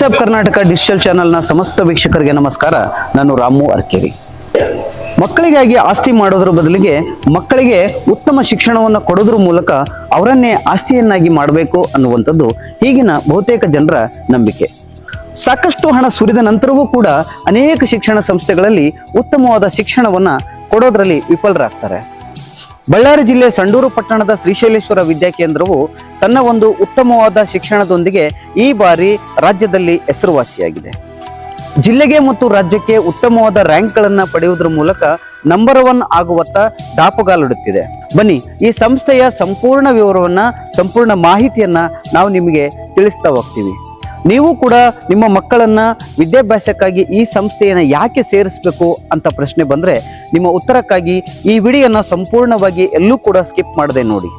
WhatsApp Karnataka digital ಚಾನೆಲ್ನ ಸಮಸ್ತ ವೀಕ್ಷಕರಿಗೆ ನಮಸ್ಕಾರ. ನಾನು ರಾಮು ಅರ್ಕೇರಿ. ಮಕ್ಕಳಿಗಾಗಿ ಆಸ್ತಿ ಮಾಡೋದ್ರ ಬದಲಿಗೆ ಮಕ್ಕಳಿಗೆ ಉತ್ತಮ ಶಿಕ್ಷಣವನ್ನು ಕೊಡೋದ್ರ ಮೂಲಕ ಅವರನ್ನೇ ಆಸ್ತಿಯನ್ನಾಗಿ ಮಾಡಬೇಕು ಅನ್ನುವಂಥದ್ದು ಈಗಿನ ಬಹುತೇಕ ಜನರ ನಂಬಿಕೆ. ಸಾಕಷ್ಟು ಹಣ ಸುರಿದ ನಂತರವೂ ಕೂಡ ಅನೇಕ ಶಿಕ್ಷಣ ಸಂಸ್ಥೆಗಳಲ್ಲಿ ಉತ್ತಮವಾದ ಶಿಕ್ಷಣವನ್ನ ಕೊಡೋದ್ರಲ್ಲಿ ವಿಫಲರಾಗ್ತಾರೆ. ಬಳ್ಳಾರಿ ಜಿಲ್ಲೆ ಸಂಡೂರು ಪಟ್ಟಣದ ಶ್ರೀಶೈಲೇಶ್ವರ ವಿದ್ಯಾಕೇಂದ್ರವು ತನ್ನ ಒಂದು ಉತ್ತಮವಾದ ಶಿಕ್ಷಣದೊಂದಿಗೆ ಈ ಬಾರಿ ರಾಜ್ಯದಲ್ಲಿ ಹೆಸರುವಾಸಿಯಾಗಿದೆ. ಜಿಲ್ಲೆಗೆ ಮತ್ತು ರಾಜ್ಯಕ್ಕೆ ಉತ್ತಮವಾದ ರ್ಯಾಂಕ್ಗಳನ್ನು ಪಡೆಯುವುದರ ಮೂಲಕ ನಂಬರ್ 1 ಆಗುವತ್ತ ದಾಪುಗಾಲಿಡುತ್ತಿದೆ. ಬನ್ನಿ, ಈ ಸಂಸ್ಥೆಯ ಸಂಪೂರ್ಣ ವಿವರವನ್ನ, ಸಂಪೂರ್ಣ ಮಾಹಿತಿಯನ್ನ ನಾವು ನಿಮಗೆ ತಿಳಿಸ್ತಾ ಹೋಗ್ತೀವಿ. ನೀವು ಕೂಡ ನಿಮ್ಮ ಮಕ್ಕಳನ್ನ ವಿದ್ಯಾಭ್ಯಾಸಕ್ಕಾಗಿ ಈ ಸಂಸ್ಥೆಯನ್ನು ಯಾಕೆ ಸೇರಿಸಬೇಕು ಅಂತ ಪ್ರಶ್ನೆ ಬಂದರೆ ನಿಮ್ಮ ಉತ್ತರಕ್ಕಾಗಿ ಈ ವಿಡಿಯೋನ ಸಂಪೂರ್ಣವಾಗಿ ಎಲ್ಲೂ ಕೂಡ ಸ್ಕಿಪ್ ಮಾಡದೆ ನೋಡಿ.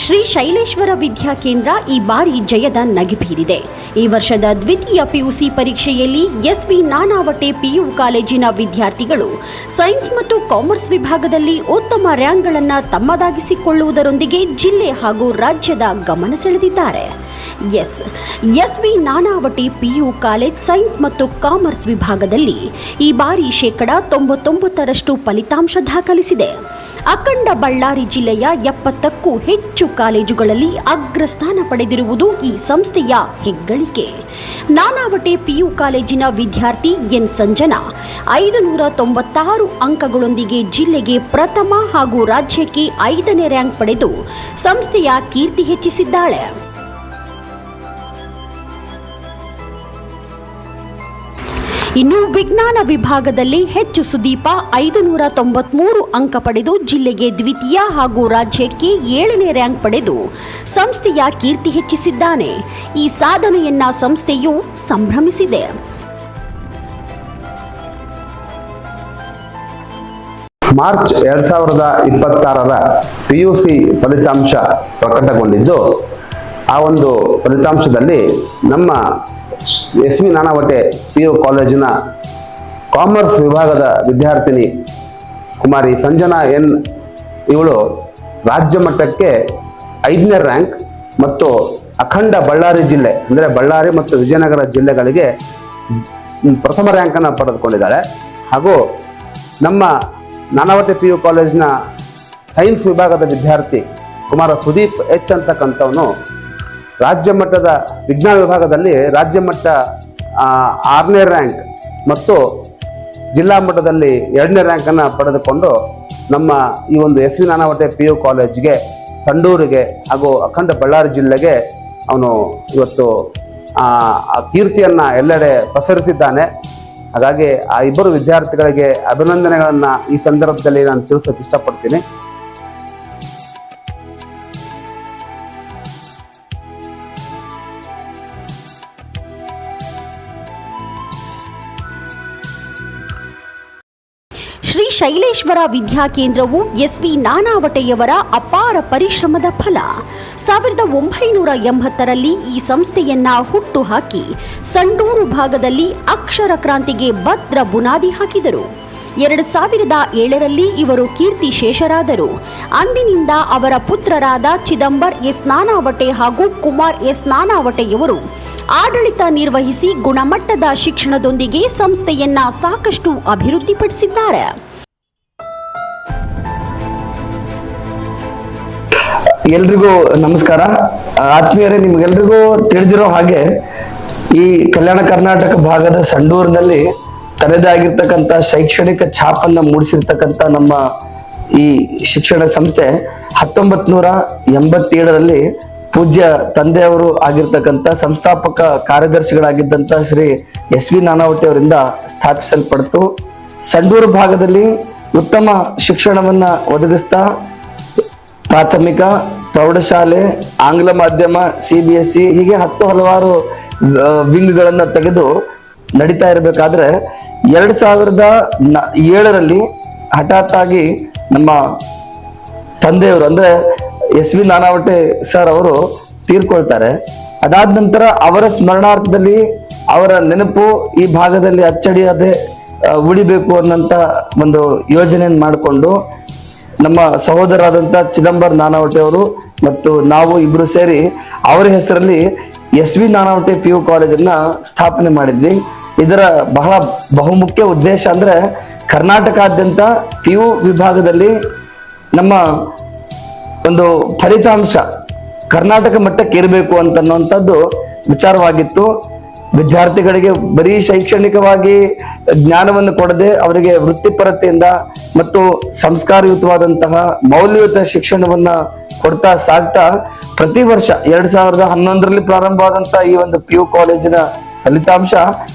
ಶ್ರೀ ಶೈಲೇಶ್ವರ ವಿದ್ಯಾಕೇಂದ್ರ ಈ ಬಾರಿ ಜಯದ ನಗೆ ಬೀರಿದೆ. ಈ ವರ್ಷದ ದ್ವಿತೀಯ ಪಿಯುಸಿ ಪರೀಕ್ಷೆಯಲ್ಲಿ ಎಸ್ವಿ ನಾನಾವಟೆ ಪಿಯು ಕಾಲೇಜಿನ ವಿದ್ಯಾರ್ಥಿಗಳು ಸೈನ್ಸ್ ಮತ್ತು ಕಾಮರ್ಸ್ ವಿಭಾಗದಲ್ಲಿ ಉತ್ತಮ ರ್ಯಾಂಕ್ಗಳನ್ನು ತಮ್ಮದಾಗಿಸಿಕೊಳ್ಳುವುದರೊಂದಿಗೆ ಜಿಲ್ಲೆ ಹಾಗೂ ರಾಜ್ಯದ ಗಮನ ಸೆಳೆದಿದ್ದಾರೆ. S V Nanavate PU college science ಮತ್ತು ಕಾಮರ್ಸ್ ವಿಭಾಗದಲ್ಲಿ ಈ ಬಾರಿ 99% ಫಲಿತಾಂಶ ದಾಖಲಿಸಿದೆ. ಅಖಂಡ ಬಳ್ಳಾರಿ ಜಿಲ್ಲೆಯ 70ಕ್ಕೂ ಹೆಚ್ಚು ಕಾಲೇಜುಗಳಲ್ಲಿ ಅಗ್ರಸ್ಥಾನ ಪಡೆದಿರುವುದು ಈ ಸಂಸ್ಥೆಯ ಹೆಗ್ಗಳಿಕೆ. ನಾನಾವಟೆ ಪಿಯು ಕಾಲೇಜಿನ ವಿದ್ಯಾರ್ಥಿ ಎನ್ ಸಂಜನಾ 596 ಅಂಕಗಳೊಂದಿಗೆ ಜಿಲ್ಲೆಗೆ ಪ್ರಥಮ ಹಾಗೂ ರಾಜ್ಯಕ್ಕೆ 5ನೇ ರ್ಯಾಂಕ್ ಪಡೆದು ಸಂಸ್ಥೆಯ ಕೀರ್ತಿ ಹೆಚ್ಚಿಸಿದ್ದಾಳೆ. ಇನ್ನು ವಿಜ್ಞಾನ ವಿಭಾಗದಲ್ಲಿ ಹೆಚ್ಚು ಸುದೀಪ 593 ಅಂಕ ಪಡೆದು ಜಿಲ್ಲೆಗೆ ದ್ವಿತೀಯ ಹಾಗೂ ರಾಜ್ಯಕ್ಕೆ 7ನೇ ರ್ಯಾಂಕ್ ಪಡೆದು ಸಂಸ್ಥೆಯ ಕೀರ್ತಿ ಹೆಚ್ಚಿಸಿದ್ದಾನೆ. ಈ ಸಾಧನೆಯನ್ನ ಸಂಸ್ಥೆಯು ಸಂಭ್ರಮಿಸಿದೆ. ಮಾರ್ಚ್ 2026ರ ಪಿಯುಸಿ ಫಲಿತಾಂಶ ಪ್ರಕಟಗೊಂಡಿದ್ದು, ಆ ಒಂದು ಫಲಿತಾಂಶದಲ್ಲಿ ನಮ್ಮ ಎಸ್ವಿ ನಾನಾವಟೆ ಪಿಯು ಕಾಲೇಜಿನ ಕಾಮರ್ಸ್ ವಿಭಾಗದ ವಿದ್ಯಾರ್ಥಿನಿ ಕುಮಾರಿ ಸಂಜನಾ ಎನ್ ಇವಳು ರಾಜ್ಯ ಮಟ್ಟಕ್ಕೆ 5ನೇ ರ್ಯಾಂಕ್ ಮತ್ತು ಅಖಂಡ ಬಳ್ಳಾರಿ ಜಿಲ್ಲೆ ಅಂದರೆ ಬಳ್ಳಾರಿ ಮತ್ತು ವಿಜಯನಗರ ಜಿಲ್ಲೆಗಳಿಗೆ ಪ್ರಥಮ ರ್ಯಾಂಕನ್ನು ಪಡೆದುಕೊಂಡಿದ್ದಾಳೆ. ಹಾಗೂ ನಮ್ಮ ನಾನಾವಟೆ ಪಿಯು ಕಾಲೇಜಿನ ಸೈನ್ಸ್ ವಿಭಾಗದ ವಿದ್ಯಾರ್ಥಿ ಕುಮಾರ ಸುದೀಪ್ ಎಚ್ ಅಂತಕ್ಕಂಥವನು ರಾಜ್ಯ ಮಟ್ಟದ ವಿಜ್ಞಾನ ವಿಭಾಗದಲ್ಲಿ ರಾಜ್ಯ ಮಟ್ಟ 6ನೇ ರ್ಯಾಂಕ್ ಮತ್ತು ಜಿಲ್ಲಾ ಮಟ್ಟದಲ್ಲಿ 2ನೇ ರ್ಯಾಂಕನ್ನು ಪಡೆದುಕೊಂಡು ನಮ್ಮ ಈ ಒಂದು ಎಸ್ವಿ ನಾನಾವಟೆ ಪಿಯು ಕಾಲೇಜ್ಗೆ, ಸಂಡೂರಿಗೆ ಹಾಗೂ ಅಖಂಡ ಬಳ್ಳಾರಿ ಜಿಲ್ಲೆಗೆ ಅವನು ಇವತ್ತು ಆ ಕೀರ್ತಿಯನ್ನು ಎಲ್ಲೆಡೆ ಪಸರಿಸಿದ್ದಾನೆ. ಹಾಗಾಗಿ ಆ ಇಬ್ಬರು ವಿದ್ಯಾರ್ಥಿಗಳಿಗೆ ಅಭಿನಂದನೆಗಳನ್ನು ಈ ಸಂದರ್ಭದಲ್ಲಿ ನಾನು ತಿಳಿಸೋಕೆ ಇಷ್ಟಪಡ್ತೀನಿ. ಶ್ರೀ ಶೈಲೇಶ್ವರ ವಿದ್ಯಾಕೇಂದ್ರವು ಎಸ್ವಿ ನಾನಾವಟೆಯವರ ಅಪಾರ ಪರಿಶ್ರಮದ ಫಲ. 1980ರಲ್ಲಿ ಈ ಸಂಸ್ಥೆಯನ್ನ ಹುಟ್ಟು ಹಾಕಿ ಸಂಡೂರು ಭಾಗದಲ್ಲಿ ಅಕ್ಷರ ಕ್ರಾಂತಿಗೆ ಭದ್ರ ಬುನಾದಿ ಹಾಕಿದರು. 2007ರಲ್ಲಿ ಇವರು ಕೀರ್ತಿ ಶೇಷರಾದರು. ಅಂದಿನಿಂದ ಅವರ ಪುತ್ರರಾದ ಚಿದಂಬರ್ ಎಸ್ ನಾನಾವಟೆ ಹಾಗೂ ಕುಮಾರ್ ಎಸ್ ನಾನಾವಟೆಯವರು ಆಡಳಿತ ನಿರ್ವಹಿಸಿ ಗುಣಮಟ್ಟದ ಶಿಕ್ಷಣದೊಂದಿಗೆ ಸಂಸ್ಥೆಯನ್ನ ಸಾಕಷ್ಟು ಅಭಿವೃದ್ಧಿಪಡಿಸಿದ್ದಾರೆ. ಎಲ್ರಿಗೂ ನಮಸ್ಕಾರ. ಆತ್ಮೀಯರೇ, ನಿಮ್ಗೆಲ್ರಿಗೂ ತಿಳಿದಿರೋ ಹಾಗೆ ಈ ಕಲ್ಯಾಣ ಕರ್ನಾಟಕ ಭಾಗದ ಸಂಡೂರಿನಲ್ಲಿ ತನ್ನದೇ ಆಗಿರ್ತಕ್ಕಂಥ ಶೈಕ್ಷಣಿಕ ಛಾಪನ್ನ ಮೂಡಿಸಿರ್ತಕ್ಕಂಥ ನಮ್ಮ ಈ ಶಿಕ್ಷಣ ಸಂಸ್ಥೆ 1987ರಲ್ಲಿ ಪೂಜ್ಯ ತಂದೆಯವರು ಆಗಿರ್ತಕ್ಕಂಥ ಸಂಸ್ಥಾಪಕ ಕಾರ್ಯದರ್ಶಿಗಳಾಗಿದ್ದಂಥ ಶ್ರೀ ಎಸ್ವಿ ನಾನಾವಟೆ ಅವರಿಂದ ಸ್ಥಾಪಿಸಲ್ಪಡ್ತು. ಸಂಡೂರು ಭಾಗದಲ್ಲಿ ಉತ್ತಮ ಶಿಕ್ಷಣವನ್ನ ಒದಗಿಸ್ತಾ ಪ್ರಾಥಮಿಕ, ಪ್ರೌಢಶಾಲೆ, ಆಂಗ್ಲ ಮಾಧ್ಯಮ, CBSE ಹೀಗೆ ಹಲವಾರು ವಿಂಗ್ಗಳನ್ನ ತೆಗೆದು ನಡೀತಾ ಇರಬೇಕಾದ್ರೆ 2007ರಲ್ಲಿ ಹಠಾತ್ ಆಗಿ ನಮ್ಮ ತಂದೆಯವರು ಅಂದ್ರೆ ಎಸ್ವಿ ನಾನಾವಟೆ ಸರ್ ಅವರು ತೀರ್ಕೊಳ್ತಾರೆ. ಅದಾದ ನಂತರ ಅವರ ಸ್ಮರಣಾರ್ಥದಲ್ಲಿ ಅವರ ನೆನಪು ಈ ಭಾಗದಲ್ಲಿ ಅಚ್ಚಳಿಯದೆ ಉಳಿಬೇಕು ಅನ್ನಂತ ಒಂದು ಯೋಜನೆಯನ್ನು ಮಾಡಿಕೊಂಡು ನಮ್ಮ ಸಹೋದರರಾದಂಥ ಚಿದಂಬರ್ ನಾನಾವಟೆ ಅವರು ಮತ್ತು ನಾವು ಇಬ್ರು ಸೇರಿ ಅವರ ಹೆಸರಲ್ಲಿ SV ನಾನಾವಟೆ PU ಕಾಲೇಜನ್ನ ಸ್ಥಾಪನೆ ಮಾಡಿದ್ವಿ. ಇದರ ಬಹಳ ಬಹುಮುಖ್ಯ ಉದ್ದೇಶ ಅಂದ್ರೆ ಕರ್ನಾಟಕಾದ್ಯಂತ PU ವಿಭಾಗದಲ್ಲಿ ನಮ್ಮ ಒಂದು ಫಲಿತಾಂಶ ಕರ್ನಾಟಕ ಮಟ್ಟಕ್ಕೆ ಇರಬೇಕು ಅಂತನ್ನುವಂಥದ್ದು ವಿಚಾರವಾಗಿತ್ತು. ವಿದ್ಯಾರ್ಥಿಗಳಿಗೆ ಬರೀ ಶೈಕ್ಷಣಿಕವಾಗಿ ಜ್ಞಾನವನ್ನು ಕೊಡದೆ ಅವರಿಗೆ ವೃತ್ತಿಪರತೆಯಿಂದ ಮತ್ತು ಸಂಸ್ಕಾರಯುತವಾದಂತಹ ಮೌಲ್ಯಯುತ ಶಿಕ್ಷಣವನ್ನ ಕೊಡ್ತಾ ಸಾಗ್ತಾ ಪ್ರತಿ ವರ್ಷ 2011ರಲ್ಲಿ ಪ್ರಾರಂಭವಾದಂತಹ ಈ ಒಂದು PU ಕಾಲೇಜಿನ ಫಲಿತಾಂಶ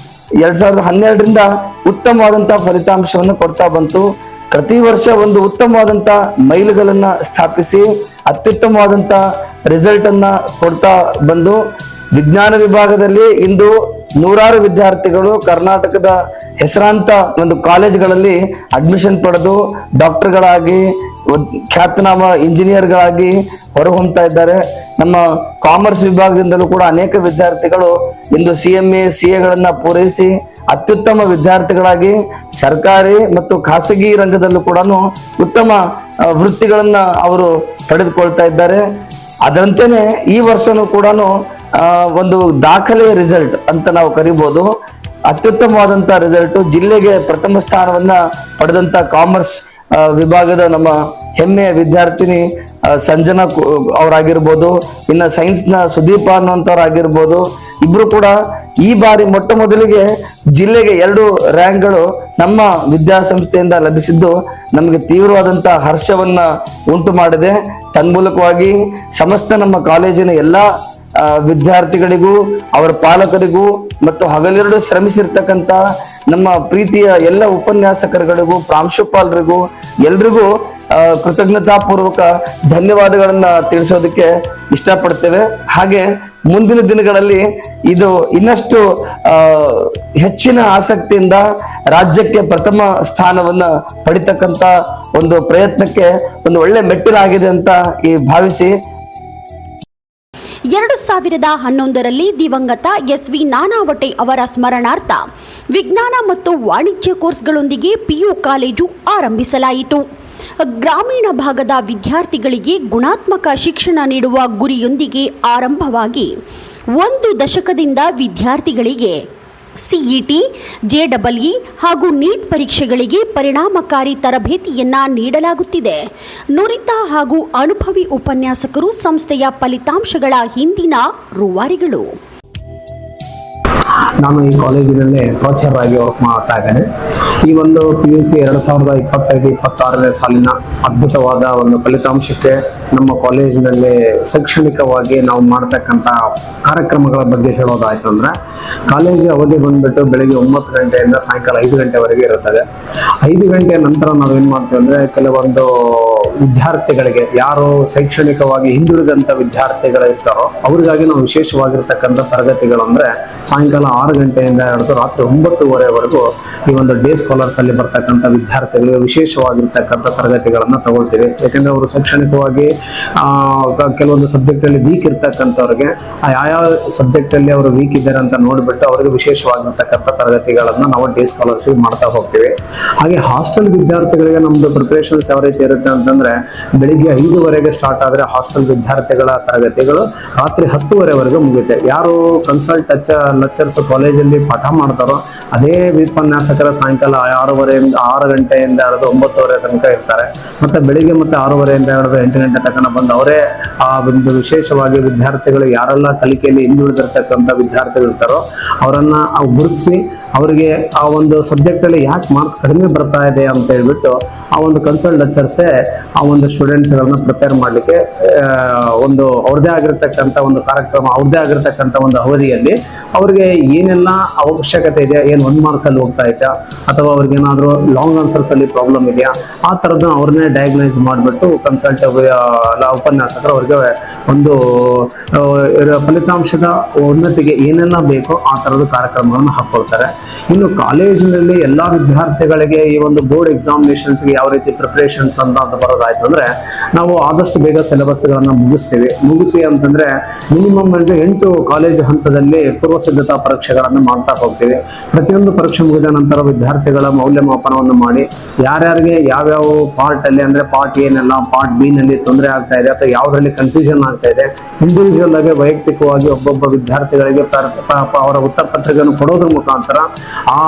2012ರಿಂದ ಉತ್ತಮವಾದಂತಹ ಫಲಿತಾಂಶವನ್ನು ಕೊಡ್ತಾ ಬಂತು. ಪ್ರತಿ ವರ್ಷ ಒಂದು ಉತ್ತಮವಾದಂತ ಮೈಲುಗಳನ್ನ ಸ್ಥಾಪಿಸಿ ಅತ್ಯುತ್ತಮವಾದಂತ ರಿಸಲ್ಟ್ ಅನ್ನ ಕೊಡ್ತಾ ಬಂದು ವಿಜ್ಞಾನ ವಿಭಾಗದಲ್ಲಿ ಇಂದು ನೂರಾರು ವಿದ್ಯಾರ್ಥಿಗಳು ಕರ್ನಾಟಕದ ಹೆಸರಾಂತ ಒಂದು ಕಾಲೇಜ್ಗಳಲ್ಲಿ ಅಡ್ಮಿಷನ್ ಪಡೆದು ಡಾಕ್ಟರ್ಗಳಾಗಿ ಖ್ಯಾತನಾಮ ಇಂಜಿನಿಯರ್ಗಳಾಗಿ ಹೊರಹೊಮ್ತಾ ಇದ್ದಾರೆ. ನಮ್ಮ ಕಾಮರ್ಸ್ ವಿಭಾಗದಿಂದಲೂ ಕೂಡ ಅನೇಕ ವಿದ್ಯಾರ್ಥಿಗಳು ಇಂದು CMA CA ಪೂರೈಸಿ ಅತ್ಯುತ್ತಮ ವಿದ್ಯಾರ್ಥಿಗಳಾಗಿ ಸರ್ಕಾರಿ ಮತ್ತು ಖಾಸಗಿ ರಂಗದಲ್ಲೂ ಕೂಡ ಉತ್ತಮ ವೃತ್ತಿಗಳನ್ನ ಅವರು ಪಡೆದುಕೊಳ್ತಾ ಇದ್ದಾರೆ. ಅದರಂತೆನೆ ಈ ವರ್ಷನೂ ಕೂಡ ಒಂದು ದಾಖಲೆ ರಿಸಲ್ಟ್ ಅಂತ ನಾವು ಕರಿಬಹುದು. ಅತ್ಯುತ್ತಮವಾದಂತಹ ರಿಸಲ್ಟ್ ಜಿಲ್ಲೆಗೆ ಪ್ರಥಮ ಸ್ಥಾನವನ್ನ ಪಡೆದಂತ ಕಾಮರ್ಸ್ ವಿಭಾಗದ ನಮ್ಮ ಹೆಮ್ಮೆಯ ವಿದ್ಯಾರ್ಥಿನಿ ಸಂಜನಾ ಅವರಾಗಿರ್ಬೋದು, ಇನ್ನ ಸೈನ್ಸ್ ನ ಸುದೀಪ ಅನ್ನುವಂಥವ್ರಾಗಿರ್ಬೋದು. ಇಬ್ರು ಕೂಡ ಈ ಬಾರಿ ಮೊಟ್ಟ ಮೊದಲಿಗೆ ಜಿಲ್ಲೆಗೆ 2 ರ್ಯಾಂಕ್ಗಳು ನಮ್ಮ ವಿದ್ಯಾಸಂಸ್ಥೆಯಿಂದ ಲಭಿಸಿದ್ದು ನಮಗೆ ತೀವ್ರವಾದಂತಹ ಹರ್ಷವನ್ನ ಉಂಟು ಮಾಡಿದೆ. ತನ್ಮೂಲಕವಾಗಿ ಸಮಸ್ತ ನಮ್ಮ ಕಾಲೇಜಿನ ಎಲ್ಲಾ ವಿದ್ಯಾರ್ಥಿಗಳಿಗೂ ಅವರ ಪಾಲಕರಿಗೂ ಮತ್ತು ಹಗಲಿರುಳು ಶ್ರಮಿಸಿರ್ತಕ್ಕಂಥ ನಮ್ಮ ಪ್ರೀತಿಯ ಎಲ್ಲ ಉಪನ್ಯಾಸಕರುಗಳಿಗೂ ಪ್ರಾಂಶುಪಾಲರಿಗೂ ಎಲ್ರಿಗೂ ಕೃತಜ್ಞತಾಪೂರ್ವಕ ಧನ್ಯವಾದಗಳನ್ನ ತಿಳಿಸೋದಕ್ಕೆ ಇಷ್ಟಪಡ್ತೇವೆ. ಹಾಗೆ ಮುಂದಿನ ದಿನಗಳಲ್ಲಿ ಇದು ಇನ್ನಷ್ಟು ಹೆಚ್ಚಿನ ಆಸಕ್ತಿಯಿಂದ ರಾಜ್ಯಕ್ಕೆ ಪ್ರಥಮ ಸ್ಥಾನವನ್ನ ಪಡಿತಕ್ಕಂತ ಒಂದು ಪ್ರಯತ್ನಕ್ಕೆ ಒಂದು ಒಳ್ಳೆ ಮೆಟ್ಟಿಲಾಗಿದೆ ಅಂತ ಭಾವಿಸಿ 2011ರಲ್ಲಿ ದಿವಂಗತ SV ನಾನಾವಟೆ ಅವರ ಸ್ಮರಣಾರ್ಥ ವಿಜ್ಞಾನ ಮತ್ತು ವಾಣಿಜ್ಯ ಕೋರ್ಸ್ಗಳೊಂದಿಗೆ PU ಕಾಲೇಜು ಆರಂಭಿಸಲಾಯಿತು. ಗ್ರಾಮೀಣ ಭಾಗದ ವಿದ್ಯಾರ್ಥಿಗಳಿಗೆ ಗುಣಾತ್ಮಕ ಶಿಕ್ಷಣ ನೀಡುವ ಗುರಿಯೊಂದಿಗೆ ಆರಂಭವಾಗಿ 1 ದಶಕದಿಂದ ವಿದ್ಯಾರ್ಥಿಗಳಿಗೆ CET, JEE ಹಾಗೂ NEET ಪರೀಕ್ಷೆಗಳಿಗೆ ಪರಿಣಾಮಕಾರಿ ತರಬೇತಿಯನ್ನ ನೀಡಲಾಗುತ್ತಿದೆ. ನುರಿತ ಹಾಗೂ ಅನುಭವಿ ಉಪನ್ಯಾಸಕರು ಸಂಸ್ಥೆಯ ಫಲಿತಾಂಶಗಳ ಹಿಂದಿನ ರೂವಾರಿಗಳು. ನಾನು ಈ ಕಾಲೇಜಿನಲ್ಲಿ ಪ್ರಾಚಾರ್ಯರಾಗಿ ವರ್ಕ್ ಮಾಡ್ತಾ ಇದ್ದೇನೆ. ಈ ಒಂದು PUC 2025-26ನೇ ಸಾಲಿನ ಅದ್ಭುತವಾದ ಒಂದು ಫಲಿತಾಂಶಕ್ಕೆ ನಮ್ಮ ಕಾಲೇಜಿನಲ್ಲಿ ಶೈಕ್ಷಣಿಕವಾಗಿ ನಾವು ಮಾಡ್ತಕ್ಕಂಥ ಕಾರ್ಯಕ್ರಮಗಳ ಬಗ್ಗೆ ಹೇಳೋದಾಯ್ತು ಅಂದ್ರೆ ಕಾಲೇಜು ಅವಧಿ ಬಂದ್ಬಿಟ್ಟು ಬೆಳಿಗ್ಗೆ 9 ಗಂಟೆಯಿಂದ ಸಾಯಂಕಾಲ 5 ಗಂಟೆವರೆಗೆ ಇರುತ್ತದೆ. 5 ಗಂಟೆಯ ನಂತರ ನಾವೇನ್ ಮಾಡ್ತೀವಿ ಅಂದ್ರೆ ಕೆಲವೊಂದು ವಿದ್ಯಾರ್ಥಿಗಳಿಗೆ ಯಾರು ಶೈಕ್ಷಣಿಕವಾಗಿ ಹಿಂದುಳಿದಂತ ವಿದ್ಯಾರ್ಥಿಗಳು ಇರ್ತಾರೋ ಅವ್ರಿಗಾಗಿ ನಾವು ವಿಶೇಷವಾಗಿರ್ತಕ್ಕಂಥ ತರಗತಿಗಳು ಅಂದ್ರೆ ಸಾಯಂಕಾಲ 6 ಗಂಟೆಯಿಂದ ಹಿಡಿದು ರಾತ್ರಿ 9:30ವರೆಗೂ ಈ ಒಂದು ಡೇ ಸ್ಕಾಲರ್ಸ್ ಅಲ್ಲಿ ಬರ್ತಕ್ಕಂಥ ವಿದ್ಯಾರ್ಥಿಗಳಿಗೆ ವಿಶೇಷವಾಗಿರ್ತಕ್ಕಂಥ ತರಗತಿಗಳನ್ನ ತಗೊಳ್ತೀವಿ. ಯಾಕಂದ್ರೆ ಅವರು ಶೈಕ್ಷಣಿಕವಾಗಿ ಕೆಲವೊಂದು ಸಬ್ಜೆಕ್ಟ್ ಅಲ್ಲಿ ವೀಕ್ ಇರ್ತಕ್ಕಂಥವ್ರಿಗೆ ಯಾವ ಸಬ್ಜೆಕ್ಟ್ ಅಲ್ಲಿ ಅವರು ವೀಕ್ ಇದ್ದಾರೆ ಅಂತ ನೋಡ್ಬಿಟ್ಟು ಅವರಿಗೆ ವಿಶೇಷವಾಗಿರ್ತಕ್ಕಂಥ ತರಗತಿಗಳನ್ನ ನಾವು ಡೇ ಸ್ಕಾಲರ್ಸ್ ಮಾಡ್ತಾ ಹೋಗ್ತೀವಿ. ಹಾಗೆ ಹಾಸ್ಟೆಲ್ ವಿದ್ಯಾರ್ಥಿಗಳಿಗೆ ನಮ್ದು ಪ್ರಿಪರೇಷನ್ಸ್ ಯಾವ ರೀತಿ ಇರುತ್ತೆ ಅಂತಂದ್ರೆ ಬೆಳಿಗ್ಗೆ 5ವರೆಗೆ ಸ್ಟಾರ್ಟ್ ಆದ್ರೆ ಹಾಸ್ಟೆಲ್ ವಿದ್ಯಾರ್ಥಿಗಳ ತರಗತಿಗಳು ರಾತ್ರಿ 10ವರೆವರೆಗೂ ಮುಗಿಯುತ್ತೆ. ಯಾರು ಕನ್ಸಲ್ಟ್ ಲೆಕ್ಚರ್ಸ್ ಕಾಲೇಜಲ್ಲಿ ಪಾಠ ಮಾಡ್ತಾರೋ ಅದೇ ಉಪನ್ಯಾಸಕರ ಸಾಯಂಕಾಲ 6 ಗಂಟೆಯಿಂದ ಹಿಡಿದು 9 ತನಕ ಇರ್ತಾರೆ. ಮತ್ತೆ ಬೆಳಿಗ್ಗೆ ಮತ್ತೆ 6:30 ಹಿಡಿದು 8 ಗಂಟೆ ತನಕ ಬಂದು ಅವರೇ ಆ ಒಂದು ವಿಶೇಷವಾಗಿ ವಿದ್ಯಾರ್ಥಿಗಳು ಯಾರೆಲ್ಲ ಕಲಿಕೆಯಲ್ಲಿ ಹಿಂದುಳಿದಿರ್ತಕ್ಕಂಥ ವಿದ್ಯಾರ್ಥಿಗಳು ಇರ್ತಾರೋ ಅವರನ್ನ ಗುರುತಿಸಿ ಅವರಿಗೆ ಆ ಒಂದು ಸಬ್ಜೆಕ್ಟ್ ಅಲ್ಲಿ ಯಾಕೆ ಮಾರ್ಕ್ಸ್ ಕಡಿಮೆ ಬರ್ತಾ ಇದೆ ಅಂತ ಹೇಳ್ಬಿಟ್ಟು ಆ ಒಂದು ಕನ್ಸಲ್ಟ್ ಲೆಕ್ಚರ್ಸೇ ಆ ಒಂದು ಸ್ಟೂಡೆಂಟ್ಸ್ ಗಳನ್ನ ಪ್ರಿಪೇರ್ ಮಾಡ್ಲಿಕ್ಕೆ ಒಂದು ಅವ್ರದೇ ಆಗಿರ್ತಕ್ಕಂಥ ಒಂದು ಕಾರ್ಯಕ್ರಮ, ಅವ್ರದೇ ಆಗಿರ್ತಕ್ಕಂಥ ಒಂದು ಅವಧಿಯಲ್ಲಿ ಅವ್ರಿಗೆ ಏನೆಲ್ಲ ಅವಶ್ಯಕತೆ ಇದೆ, ಏನು 1 ಮಾರ್ಕ್ಸ್ ಅಲ್ಲಿ ಹೋಗ್ತಾ ಇದೆಯಾ ಅಥವಾ ಅವ್ರಿಗೆ ಏನಾದ್ರು ಲಾಂಗ್ ಆನ್ಸರ್ಸ್ ಅಲ್ಲಿ ಪ್ರಾಬ್ಲಮ್ ಇದೆಯಾ ಆ ತರದ್ದು ಅವ್ರನ್ನೇ ಡಯಾಗ್ನೈಸ್ ಮಾಡಿಬಿಟ್ಟು ಕನ್ಸಲ್ಟ್ ಉಪನ್ಯಾಸಕರು ಅವ್ರಿಗೆ ಒಂದು ಫಲಿತಾಂಶದ ಉನ್ನತಿಗೆ ಏನೆಲ್ಲ ಬೇಕೋ ಆ ತರದ ಕಾರ್ಯಕ್ರಮಗಳನ್ನು ಹಾಕೊಳ್ತಾರೆ. ಇನ್ನು ಕಾಲೇಜಿನಲ್ಲಿ ಎಲ್ಲಾ ವಿದ್ಯಾರ್ಥಿಗಳಿಗೆ ಈ ಒಂದು ಬೋರ್ಡ್ ಎಕ್ಸಾಮಿನೇಷನ್ಸ್ಗೆ ಯಾವ ರೀತಿ ಪ್ರಿಪರೇಷನ್ಸ್ ಅಂತ ಬರೋದಾಯ್ತು ಅಂದ್ರೆ, ನಾವು ಆದಷ್ಟು ಬೇಗ ಸಿಲೆಬಸ್ ಗಳನ್ನ ಮುಗಿಸಿ ಅಂತಂದ್ರೆ ಮಿನಿಮಮ್ ಅಂದ್ರೆ 8 ಕಾಲೇಜ್ ಹಂತದಲ್ಲಿ ಪೂರ್ವ ಸಿದ್ಧತಾ ಪರೀಕ್ಷೆಗಳನ್ನು ಮಾಡ್ತಾ ಹೋಗ್ತೀವಿ. ಪ್ರತಿಯೊಂದು ಪರೀಕ್ಷೆ ಮುಗಿದ ನಂತರ ವಿದ್ಯಾರ್ಥಿಗಳ ಮೌಲ್ಯಮಾಪನವನ್ನು ಮಾಡಿ ಯಾರ್ಯಾರಿಗೆ ಯಾವ್ಯಾವ ಪಾರ್ಟ್ ಅಲ್ಲಿ ಅಂದ್ರೆ ಪಾರ್ಟ್ ಏನೆಲ್ಲ, ಪಾರ್ಟ್ ಬಿ ನಲ್ಲಿ ತೊಂದರೆ ಆಗ್ತಾ ಇದೆ ಅಥವಾ ಯಾವ್ದ್ರಲ್ಲಿ ಕನ್ಫ್ಯೂಷನ್ ಆಗ್ತಾ ಇದೆ, ಇಂಡಿವಿಜುವಲ್ ಆಗಿ ವೈಯಕ್ತಿಕವಾಗಿ ಒಬ್ಬೊಬ್ಬ ವಿದ್ಯಾರ್ಥಿಗಳಿಗೆ ಅವರ ಉತ್ತರ ಪತ್ರಿಕೆಯನ್ನು ಕೊಡೋದ್ರ ಮುಖಾಂತರ ಆ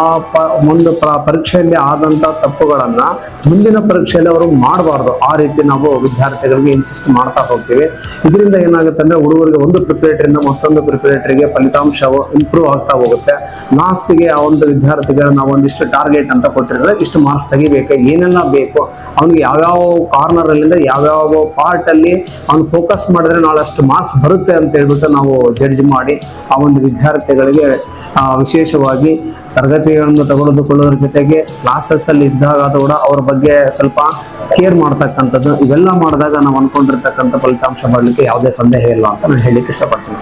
ಒಂದು ಪರೀಕ್ಷೆಯಲ್ಲಿ ಆದಂತ ತಪ್ಪುಗಳನ್ನ ಮುಂದಿನ ಪರೀಕ್ಷೆಯಲ್ಲಿ ಅವರು ಮಾಡಬಾರ್ದು. ಆ ರೀತಿ ನಾವು ವಿದ್ಯಾರ್ಥಿಗಳಿಗೆ ಇನ್ಸಿಸ್ಟ್ ಮಾಡ್ತಾ ಹೋಗ್ತೀವಿ. ಇದರಿಂದ ಏನಾಗುತ್ತೆ ಅಂದ್ರೆ ಹುಡುಗರಿಗೆ ಒಂದು ಪ್ರಿಪರೇಟರಿಂದ ಮತ್ತೊಂದು ಪ್ರಿಪರೇಟರಿಗೆ ಫಲಿತಾಂಶವು ಇಂಪ್ರೂವ್ ಆಗ್ತಾ ಹೋಗುತ್ತೆ. ಲಾಸ್ಟ್ಗೆ ಆ ಒಂದು ವಿದ್ಯಾರ್ಥಿಗಳ ನಾವು ಒಂದಿಷ್ಟು ಟಾರ್ಗೆಟ್ ಅಂತ ಕೊಟ್ಟಿದ್ರೆ ಇಷ್ಟು ಮಾರ್ಕ್ಸ್ ತೆಗಿಬೇಕು, ಏನೆಲ್ಲ ಬೇಕು ಅವ್ನಿಗೆ ಯಾವ್ಯಾವ ಕಾರ್ನರ್ ಅಲ್ಲಿಂದ ಯಾವ್ಯಾವ ಪಾರ್ಟ್ ಅಲ್ಲಿ ಅವ್ನು ಫೋಕಸ್ ಮಾಡಿದ್ರೆ ನಾಳೆ ಅಷ್ಟು ಮಾರ್ಕ್ಸ್ ಬರುತ್ತೆ ಅಂತ ಹೇಳ್ಬಿಟ್ಟು ನಾವು ಜಡ್ಜ್ ಮಾಡಿ ಆ ಒಂದು ವಿದ್ಯಾರ್ಥಿಗಳಿಗೆ ವಿಶೇಷವಾಗಿ ತರಗತಿಗಳನ್ನು ತೆಗೆದುಕೊಳ್ಳೋದ್ರ ಜೊತೆಗೆ ಕ್ಲಾಸಸ್ ಅಲ್ಲಿ ಇದ್ದಾಗ ಕೂಡ ಅವ್ರ ಬಗ್ಗೆ ಸ್ವಲ್ಪ ಕೇರ್ ಮಾಡ್ತಕ್ಕಂಥದ್ದು, ಇವೆಲ್ಲ ಮಾಡಿದಾಗ ನಾವು ಅನ್ಕೊಂಡಿರ್ತಕ್ಕಂಥ ಫಲಿತಾಂಶ ಬರಲಿಕ್ಕೆ ಯಾವುದೇ ಸಂದೇಹ ಇಲ್ಲ ಅಂತ ನಾನು ಹೇಳಿಕ್ಕೆ ಇಷ್ಟಪಡ್ತೀನಿ.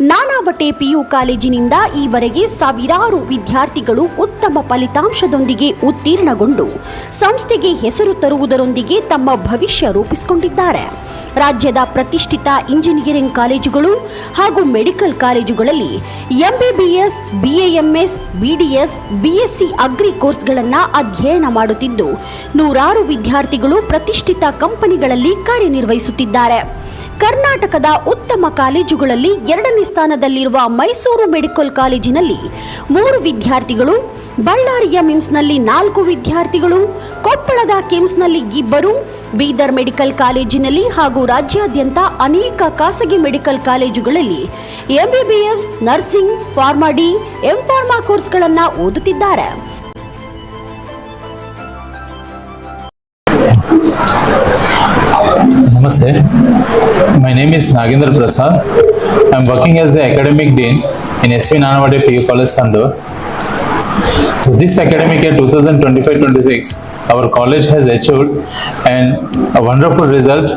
ನಾನಾವಟೆ ಪಿಯು ಕಾಲೇಜಿನಿಂದ ಈವರೆಗೆ ಸಾವಿರಾರು ವಿದ್ಯಾರ್ಥಿಗಳು ಉತ್ತಮ ಫಲಿತಾಂಶದೊಂದಿಗೆ ಉತ್ತೀರ್ಣಗೊಂಡು ಸಂಸ್ಥೆಗೆ ಹೆಸರು ತರುವುದರೊಂದಿಗೆ ತಮ್ಮ ಭವಿಷ್ಯ ರೂಪಿಸಿಕೊಂಡಿದ್ದಾರೆ. ರಾಜ್ಯದ ಪ್ರತಿಷ್ಠಿತ ಇಂಜಿನಿಯರಿಂಗ್ ಕಾಲೇಜುಗಳು ಹಾಗೂ ಮೆಡಿಕಲ್ ಕಾಲೇಜುಗಳಲ್ಲಿ MBBS, BAMS, BDS, BSc agri ಕೋರ್ಸ್ಗಳನ್ನು ಅಧ್ಯಯನ ಮಾಡುತ್ತಿದ್ದು ನೂರಾರು ವಿದ್ಯಾರ್ಥಿಗಳು ಪ್ರತಿಷ್ಠಿತ ಕಂಪನಿಗಳಲ್ಲಿ ಕಾರ್ಯನಿರ್ವಹಿಸುತ್ತಿದ್ದಾರೆ. ಕರ್ನಾಟಕದ ಉತ್ತಮ ಕಾಲೇಜುಗಳಲ್ಲಿ 2ನೇ ಸ್ಥಾನದಲ್ಲಿರುವ ಮೈಸೂರು ಮೆಡಿಕಲ್ ಕಾಲೇಜಿನಲ್ಲಿ 3 ವಿದ್ಯಾರ್ಥಿಗಳು, ಬಳ್ಳಾರಿಯ ಮಿಮ್ಸ್ನಲ್ಲಿ 4 ವಿದ್ಯಾರ್ಥಿಗಳು, ಕೊಪ್ಪಳದ ಕಿಮ್ಸ್ನಲ್ಲಿ 2, ಬೀದರ್ ಮೆಡಿಕಲ್ ಕಾಲೇಜಿನಲ್ಲಿ ಹಾಗೂ ರಾಜ್ಯಾದ್ಯಂತ ಅನೇಕ ಖಾಸಗಿ ಮೆಡಿಕಲ್ ಕಾಲೇಜುಗಳಲ್ಲಿ ಎಂಬಿಬಿಎಸ್, ನರ್ಸಿಂಗ್, ಫಾರ್ಮಡಿ, ಎಂಫಾರ್ಮಾ ಕೋರ್ಸ್ಗಳನ್ನು ಓದುತ್ತಿದ್ದಾರೆ. Namaste. My name is Nagendra Prasad. I am working as the Academic Dean in SV Nanavate PU College, Sandur. So this academic year 2025-26, our college has achieved a wonderful result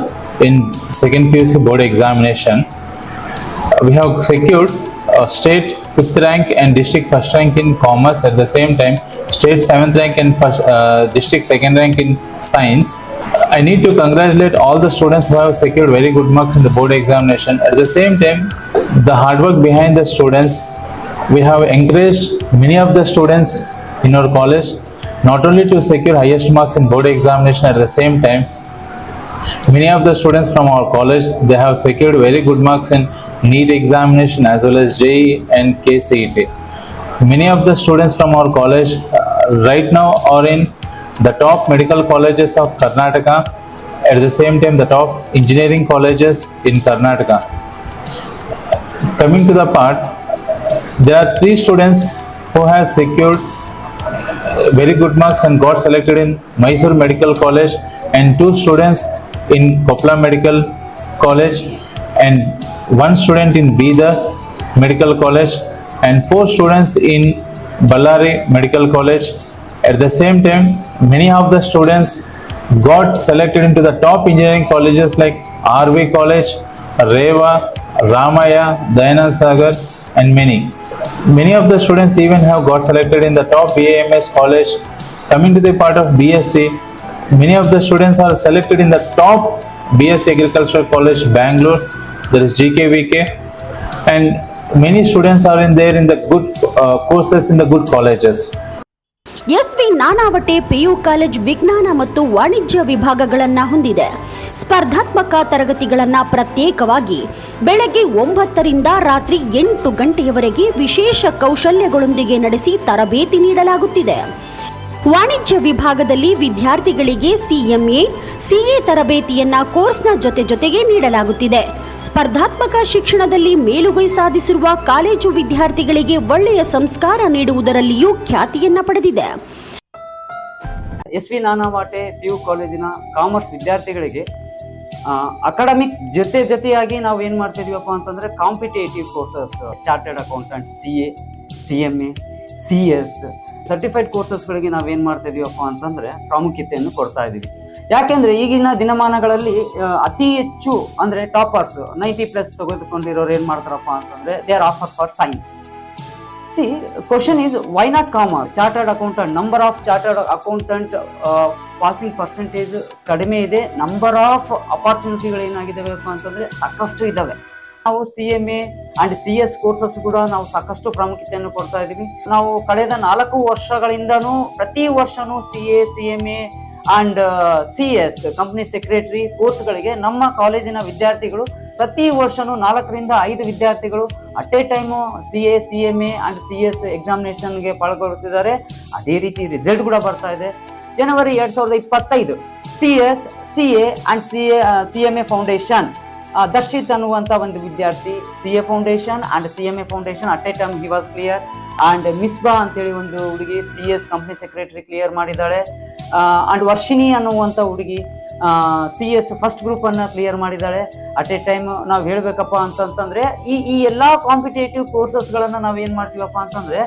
in second PUC board examination. We have secured a state 5th rank and district 1st rank in commerce, at the same time state 7th rank and district 2nd rank in science. I need to congratulate all the students who have secured very good marks in the board examination. At the same time, the hard work behind the students, we have encouraged many of the students in our college not only to secure highest marks in board examination, at the same time many of the students from our college, they have secured very good marks in NEET examination as well as JEE and KCET. Many of the students from our college right now are in the top medical colleges of Karnataka, at the same time the top engineering colleges in Karnataka. Coming to the part, there are 3 students who have secured very good marks and got selected in Mysore Medical College, and 2 students in Koppala Medical College, and 1 student in Bidar Medical College, and 4 students in Ballari Medical College. At the same time, many of the students got selected into the top engineering colleges like RV College, Reva, Ramaya, Dayanand Sagar, and many. Many of the students even have got selected in the top BAMS college. Coming to the part of BSc, many of the students are selected in the top BSc Agriculture College, Bangalore, there is GKVK, and many students are in the good courses in the good colleges. SV Nanavate PU college ವಿಜ್ಞಾನ ಮತ್ತು ವಾಣಿಜ್ಯ ವಿಭಾಗಗಳನ್ನು ಹೊಂದಿದೆ. ಸ್ಪರ್ಧಾತ್ಮಕ ತರಗತಿಗಳನ್ನು ಪ್ರತ್ಯೇಕವಾಗಿ ಬೆಳಗ್ಗೆ 9 ರಿಂದ ರಾತ್ರಿ 8 ಗಂಟೆಯವರೆಗೆ ವಿಶೇಷ ಕೌಶಲ್ಯಗಳೊಂದಿಗೆ ನಡೆಸಿ ತರಬೇತಿ ನೀಡಲಾಗುತ್ತಿದೆ. ವಾಣಿಜ್ಯ ವಿಭಾಗದಲ್ಲಿ ವಿದ್ಯಾರ್ಥಿಗಳಿಗೆ CMA, CA ತರಬೇತಿಯನ್ನ ಕೋರ್ಸ್ನ ಜೊತೆಗೆ ನೀಡಲಾಗುತ್ತಿದೆ. ಸ್ಪರ್ಧಾತ್ಮಕ ಶಿಕ್ಷಣದಲ್ಲಿ ಮೇಲುಗೈ ಸಾಧಿಸಿರುವ ಕಾಲೇಜು ವಿದ್ಯಾರ್ಥಿಗಳಿಗೆ ಒಳ್ಳೆಯ ಸಂಸ್ಕಾರ ನೀಡುವುದರಲ್ಲಿಯೂ ಖ್ಯಾತಿಯನ್ನ ಪಡೆದಿದೆ. SV ನಾನಾವಟೆ PU ಕಾಲೇಜಿನ ಕಾಮರ್ಸ್ ವಿದ್ಯಾರ್ಥಿಗಳಿಗೆ ಅಕಾಡೆಮಿಕ್ ಜೊತೆಯಾಗಿ ನಾವು ಏನು ಮಾಡ್ತಿದೀವಪ್ಪ ಅಂತಂದ್ರೆ competitive courses, chartered accountant, CA, CMA, CS certified ಕೋರ್ಸಸ್ಗಳಿಗೆ ನಾವೇನು ಮಾಡ್ತಾ ಇದೀವಪ್ಪ ಅಂತಂದ್ರೆ ಪ್ರಾಮುಖ್ಯತೆಯನ್ನು ಕೊಡ್ತಾ ಇದ್ದೀವಿ. ಯಾಕೆಂದ್ರೆ ಈಗಿನ ದಿನಮಾನಗಳಲ್ಲಿ ಅತಿ ಹೆಚ್ಚು ಅಂದ್ರೆ ಟಾಪರ್ಸ್ 90+ ತೆಗೆದುಕೊಂಡಿರೋರು ಏನ್ ಮಾಡ್ತಾರಪ್ಪ ಅಂತಂದ್ರೆ they are offer for science. C question is why not commerce? Chartered accountant, number of chartered accountant passing percentage ಕಡಿಮೆ ಇದೆ. ನಂಬರ್ ಆಫ್ ಅಪಾರ್ಚುನಿಟಿಗಳು ಏನಾಗಿದ್ದಾವೆ ಅಂತಂದ್ರೆ ಸಾಕಷ್ಟು ಇದ್ದಾವೆ. ನಾವು CMA ಅಂಡ್ CS ಕೋರ್ಸಸ್ ಕೂಡ ನಾವು ಸಾಕಷ್ಟು ಪ್ರಾಮುಖ್ಯತೆಯನ್ನು ಕೊಡ್ತಾ ಇದೀವಿ. ನಾವು ಕಳೆದ 4 ವರ್ಷಗಳಿಂದನೂ ಪ್ರತಿ ವರ್ಷನೂ CA, CMA and CS company secretary ಕೋರ್ಸ್ಗಳಿಗೆ ನಮ್ಮ ಕಾಲೇಜಿನ ವಿದ್ಯಾರ್ಥಿಗಳು ಪ್ರತಿ ವರ್ಷನೂ 4 ರಿಂದ 5 ವಿದ್ಯಾರ್ಥಿಗಳು at A time CA, CMA and CS ಎಕ್ಸಾಮಿನೇಷನ್ಗೆ ಪಾಲ್ಗೊಳ್ಳುತ್ತಿದ್ದಾರೆ. ಅದೇ ರೀತಿ ರಿಸಲ್ಟ್ ಕೂಡ ಬರ್ತಾ ಇದೆ. ಜನವರಿ 2025 CS, CA and CMA foundation Darshith ಅನ್ನುವಂತ ಒಂದು ವಿದ್ಯಾರ್ಥಿ CA foundation and CMA foundation at A time he was clear. And Misba ಅಂತೇಳಿ ಒಂದು ಹುಡುಗಿ CS ಕಂಪನಿ ಸೆಕ್ರೆಟರಿ ಕ್ಲಿಯರ್ ಮಾಡಿದ್ದಾಳೆ. ಅಂಡ್ ವರ್ಷಿಣಿ ಅನ್ನುವಂತ ಹುಡುಗಿ CS ಫಸ್ಟ್ ಗ್ರೂಪ್ ಅನ್ನ ಕ್ಲಿಯರ್ ಮಾಡಿದ್ದಾಳೆ. ಅಟ್ ಎ ಟೈಮ್ ನಾವು ಹೇಳ್ಬೇಕಪ್ಪ ಅಂತಂದ್ರೆ ಈ ಎಲ್ಲಾ ಕಾಂಪಿಟೇಟಿವ್ ಕೋರ್ಸಸ್ ಗಳನ್ನ ನಾವ್ ಏನ್ ಮಾಡ್ತೀವಪ್ಪ ಅಂತಂದ್ರೆ